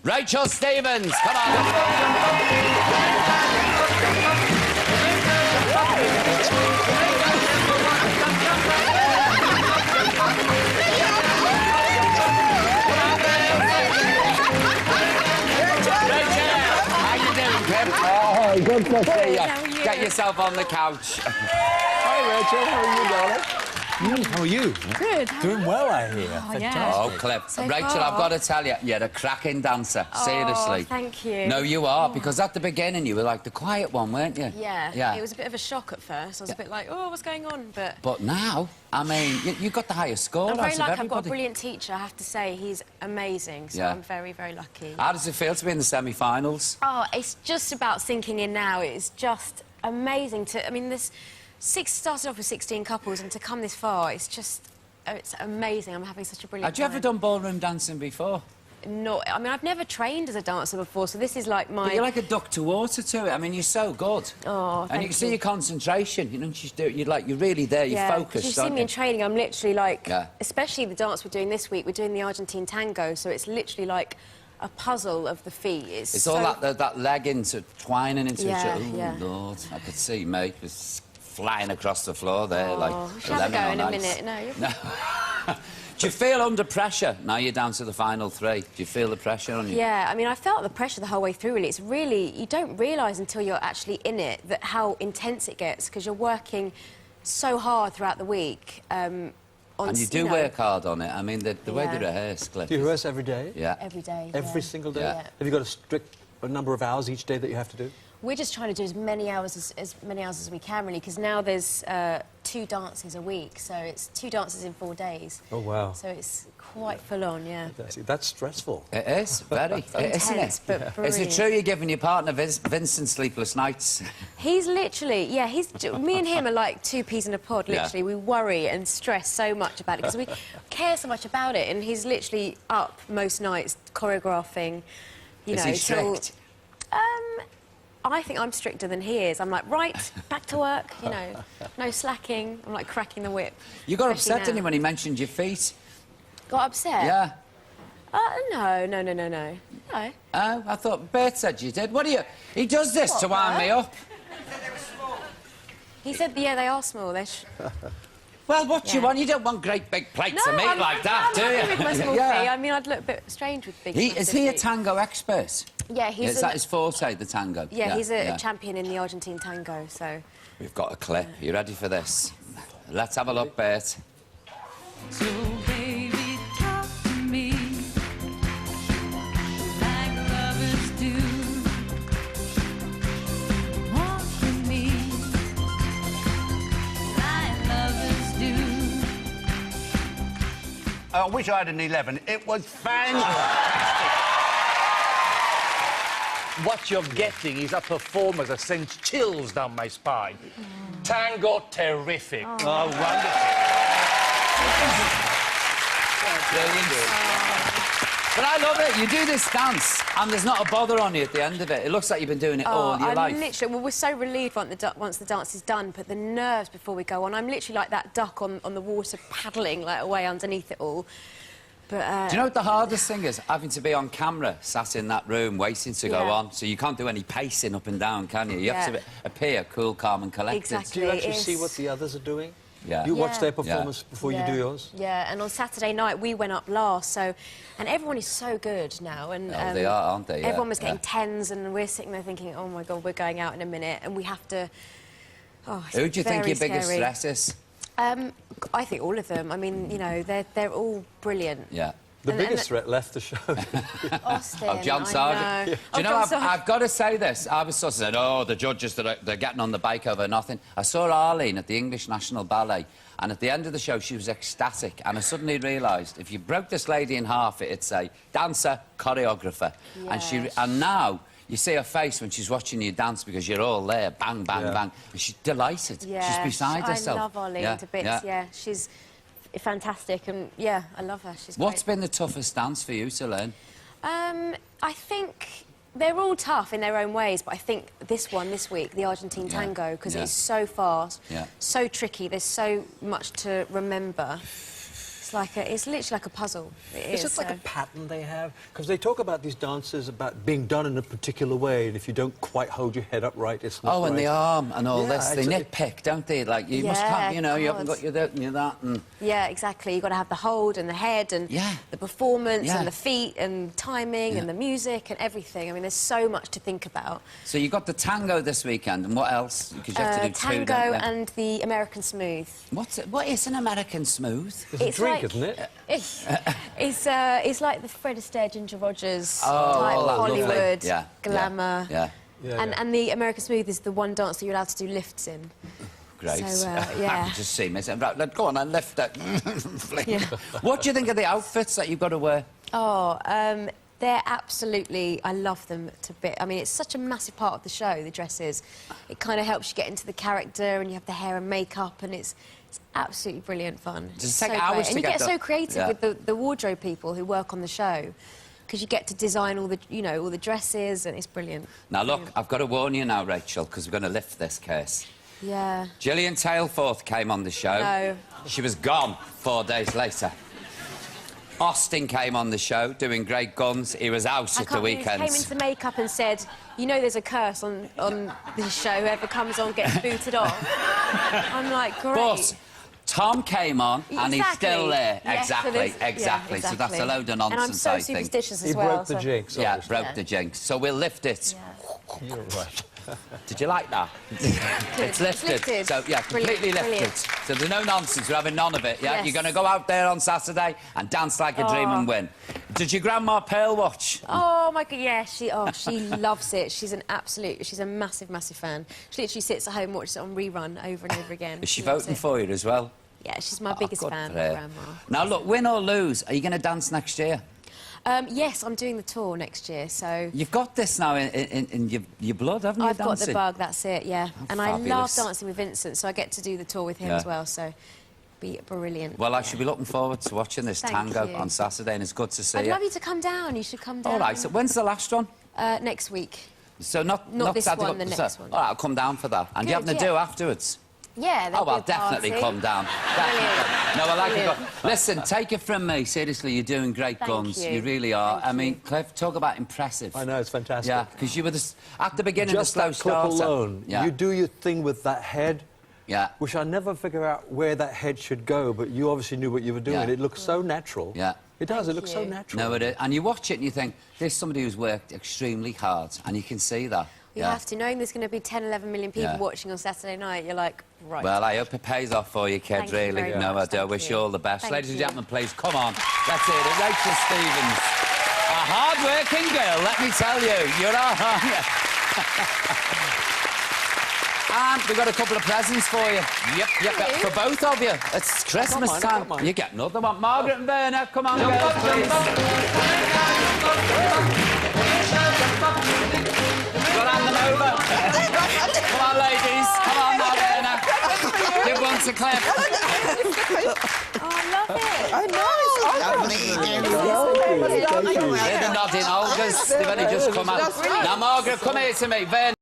Rachel Stevens, come on. Oh, good to see you. Get yourself on the couch. Hi, Rachel. How are you, darling? How are you? Good. Doing well, I hear. Oh, yeah. Oh, Clip. So Rachel, far. I've got to tell you, you're a cracking dancer. Seriously. Oh, thank you. No, you are, because at the beginning you were like the quiet one, weren't you? Yeah. It was a bit of a shock at first. I was a bit like, oh, what's going on? But now, I mean, you got the highest score. I'm very out of lucky. I've got a everybody. brilliant teacher, I have to say. He's amazing, so I'm very, very lucky. How does it feel to be in the semi-finals? Oh, it's just about sinking in now. It's just amazing to... I mean, this started off with 16 couples, and to come this far, it's just... It's amazing. I'm having such a brilliant Had you ever done ballroom dancing before? No, I mean, I've never trained as a dancer before, so this is like my... But you're like a duck to water to it. I mean, you're so good. Oh, and you can see your concentration. You know, you're really there. You're focused. You see me in training. I'm literally like, Yeah. especially the dance we're doing this week. We're doing the Argentine tango, so it's literally like a puzzle of the feet. It's so... all that leg twining into each other. Oh, yeah. Lord, I could see me just flying across the floor there, we should have a go in a minute. No. Do you feel under pressure now you're down to the final three? Do you feel the pressure on you? Yeah, I mean, I felt the pressure the whole way through, really. It's really... You don't realise until you're actually in it that how intense it gets, because you're working so hard throughout the week. And you do work hard on it. I mean, the way they Yeah. rehearse, Cliff. Do you rehearse every day? Yeah. Every day. Every single day? Yeah. Have you got a strict number of hours each day that you have to do? We're just trying to do as many hours as we can, really, because now there's 2 dances a week, so it's 2 dances in 4 days. Oh, wow. So it's quite full on, yeah. That's stressful. It is, very. Isn't it? But Is it brilliant. true you're giving your partner Vincent sleepless nights? He's literally, yeah, me and him are like 2 peas in a pod, literally. Yeah. We worry and stress so much about it because we care so much about it, and he's literally up most nights choreographing, you know. Is he strict? I think I'm stricter than he is. I'm like, right, back to work, you know, no slacking. I'm like cracking the whip. You got Especially upset, didn't you, now. when he mentioned your feet? Got upset? Yeah. No. Oh, I thought Bert said you did. What are you... He does this to wind me up. He said, yeah, they are small. They're Well, what do you Yeah. want? You don't want great big plates No, of meat I'm like that, I'm do you? happy with my small Yeah. feet. I mean, I'd look a bit strange with big Is massive he a feet. tango expert? Yeah, he's Is that his forte, the tango? Yeah, he's a champion in the Argentine tango, so... We've got a clip. You ready for this? Let's have a look, Bert. So baby, talk to me like lovers do. Walk with me like lovers do. I wish I had an 11. It was fantastic. What you're getting is a performance that sends chills down my spine. Tango terrific. Oh, wonderful. Brilliant. But I love it. You do this dance, and there's not a bother on you at the end of it. It looks like you've been doing it all your life. Literally... Well, we're so relieved once the dance is done, but the nerves before we go on, I'm literally like that duck on the water paddling, like, away underneath it all. But, do you know what the hardest thing is? Having to be on camera, sat in that room, waiting to go on. So you can't do any pacing up and down, can you? You have to appear cool, calm and collected. Exactly. Do you actually see what the others are doing? Yeah. You watch their performance before you do yours? Yeah, and on Saturday night we went up last, so... And everyone is so good now, and... Oh, they are, aren't they? Yeah. Everyone was getting 10s, and we're sitting there thinking, oh, my God, we're going out in a minute, and we have to... Oh, it's Who do you think your biggest scary. stress is? I think all of them. I mean, you know, they're all brilliant. Yeah. The biggest threat left the show. Austin, Oh, John Sargent. know. Do you know, I've got to say this. I was sort of saying, oh, the judges, they're getting on the bike over nothing. I saw Arlene at the English National Ballet, and at the end of the show, she was ecstatic, and I suddenly realised if you broke this lady in half, it'd say dancer, choreographer. Yes. And now... You see her face when she's watching you dance because you're all there, bang, bang, bang. And she's delighted. Yeah, she's beside herself. I love Arlene to bits, yeah. She's fantastic, and, yeah, I love her. She's What's great. been the toughest dance for you to learn? I think they're all tough in their own ways, but I think this week, the Argentine tango, because it's so fast, so tricky, there's so much to remember. It's it's literally like a puzzle. Is it like a pattern they have? Because they talk about these dances about being done in a particular way, and if you don't quite hold your head up right, it's not Oh, and the arm and all Yeah, this. They nitpick, don't they? Like, you must have, you know, you haven't got your that and your that. And... Yeah, exactly. You've got to have the hold and the head and the performance and the feet and timing and the music and everything. I mean, there's so much to think about. So you got the tango this weekend, and what else? Because you have to do two, tango don't you? and the American Smooth. What is an American Smooth? It's a drink, isn't it? It's like the Fred Astaire, Ginger Rogers type lovely. Hollywood Yeah, glamour. Yeah. And the American Smooth is the one dance that you're allowed to do lifts in. Great. So, I yeah. can just see myself. Right, go on and lift it. What do you think of the outfits that you've got to wear? Oh, they're absolutely... I love them to bit. I mean, it's such a massive part of the show, the dresses. It kind of helps you get into the character, and you have the hair and makeup, and it's absolutely brilliant fun. Does It's it take so hours great. to And you get get done? so creative Yeah. with the wardrobe people who work on the show, because you get to design all the, you know, all the dresses, and it's brilliant. Now, look, I've got to warn you now, Rachel, because we're going to lift this case. Yeah. Gillian Tailforth came on the show. No. She was gone 4 days later. Austin came on the show, doing great guns. He was out at the weekends. He came into makeup and said, you know there's a curse on this show, whoever comes on gets booted off. I'm like, great. But Tom came on, and he's still there. Yes, Exactly. So that's a load of nonsense, And I'm so I think. superstitious as He well. broke the jinx. Yeah, obviously. broke the jinx. So we'll lift it. Yeah. You're right. Did you like that? It's lifted. So, yeah, completely lifted. Brilliant. So there's no nonsense. We're having none of it, yeah? Yes. You're going to go out there on Saturday and dance like a dream and win. Did your grandma Pearl watch? Oh, my God, yeah, she loves it. She's a massive, massive fan. She literally sits at home and watches it on rerun over and over again. Is she loves voting it. for you as well? Yeah, she's my biggest good fan, for my her. grandma. Now, look, win or lose, are you going to dance next year? Yes, I'm doing the tour next year, so... You've got this now in your blood, haven't you, I've got dancing? the bug, that's it, yeah. And I fabulous. love dancing with Vincent, so I get to do the tour with him as well, so be brilliant. Well, I should be looking forward to watching this Thank tango you. on Saturday, and it's good to see I'd you. love you to come down. You should come down. All right, so when's the last one? Next week. So not this Saturday, one, the but- next one. All right, I'll come down for that. And do you have Good, to do yeah. afterwards? Yeah, Oh, well, definitely come down. Definitely. No, I like it. Listen, take it from me. Seriously, you're doing great Thank guns. you. really are. Thank I mean, you. Cliff, talk about impressive. I know, it's fantastic. Yeah, because you were at the beginning Just the slow that clip starter. alone. Yeah. You do your thing with that head, which I never figure out where that head should go, but you obviously knew what you were doing. Yeah. It looks so natural. Yeah. It does. It looks so you. natural. No, it is. And you watch it and you think, there's somebody who's worked extremely hard, and you can see that. You have to. Knowing there's going to be 10, 11 million people watching on Saturday night, you're like, right. Well, I hope it pays off for you, kid, Thank you really. very No, much. I do. I Thank wish you. you all the best. Thank Ladies and you. gentlemen, please, come on. That's it. Rachel Stevens. A hard-working girl, let me tell you. You're all... And we've got a couple of presents for you. Yep. For both of you. It's Christmas mine, time. mine. You get another one. Margaret and Werner, come on, girls, please. We'll hand them over. Come on, ladies. Come on now, Werner. Give one to Cliff. Oh, I love it. I know, it's awesome. They're the nodding Olgas. They've only just come out. Now, Margaret, come here to me. Werner.